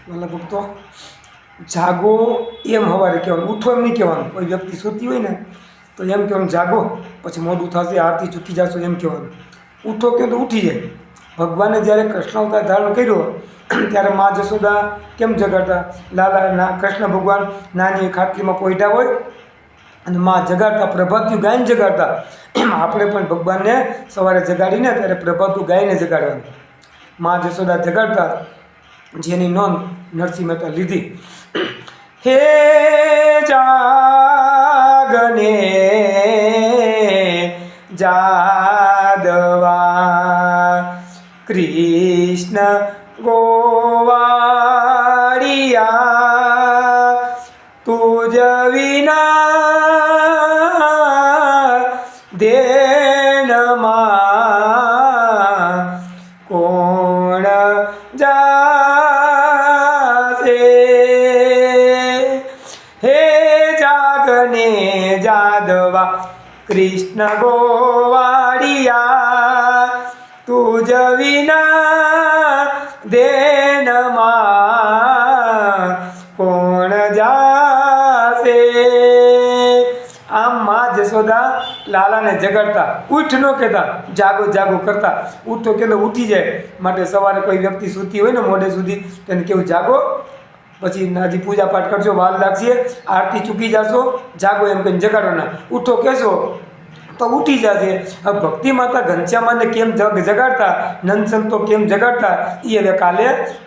વાલા ભક્તો, જાગો એમ સવારે કહેવાનું, ઉઠો એમ નહીં કહેવાનું. કોઈ વ્યક્તિ સૂતી હોય ને તો એમ કહેવાનું જાગો, પછી મોડું થશે, આરતી ચૂકી જશો એમ કહેવાનું. ઉઠો કહો તો ઉઠી જાય. ભગવાને જ્યારે કૃષ્ણ અવતાર ધારણ કર્યો ત્યારે મા જશોદા કેમ જગાડતા? લાલા કૃષ્ણ ભગવાન નાની ખાટલીમાં પોઈટા હોય અને મા જગાડતા, પ્રભાતિયું ગાયને જગાડતા. એમ આપણે પણ ભગવાનને સવારે જગાડીને ત્યારે પ્રભાતિયું ગાયને જગાડવાનું. મા જશોદા જગાડતા, જેની નોંધ નરસિંહ મહેતા લીધી. હે જાગને જાદવા કૃષ્ણ ગોવાળિયા, તુજ વિના દેનમાં કોણ જાશે. હે જાગને જાદવા કૃષ્ણ ગોવાળિયા, તુજ વિના દેનમાં કોણ જાશે. આમ મા જશોદા લાલાને જગાડતા, ઉઠ ન કહેતા, જાગો જાગો કરતા. ઉઠ તો કે ઉઠી જાય. માટે સવારે કોઈ વ્યક્તિ સૂતી હોય ને મોડે સુધી તેને કેવું જાગો, પછી હજી પૂજા પાઠ કરજો, વાર લાગશે, આરતી ચૂકી જશો, જાગો એમ કહીને જગાડવાના. ઉઠો કહેશો તો ઉઠી જશે. હવે ભક્તિ માતા ઘનશ્યામાને કેમ જગાડતા, નંદસંતો કેમ જગાડતા, એ હવે કાલે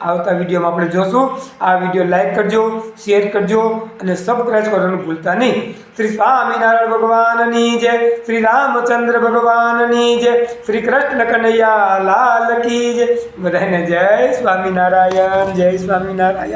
આવતા વિડીયોમાં આપણે જોશું. આ વિડીયો લાઈક કરજો, શેર કરજો અને સબસ્ક્રાઈબ કરવાનું ભૂલતા નહીં. શ્રી સ્વામિનારાયણ ભગવાનની જય, શ્રી રામચંદ્ર ભગવાનની જય, શ્રી કૃષ્ણ કનૈયા લાલ કી જય. બધાને જય સ્વામિનારાયણ, જય સ્વામિનારાયણ.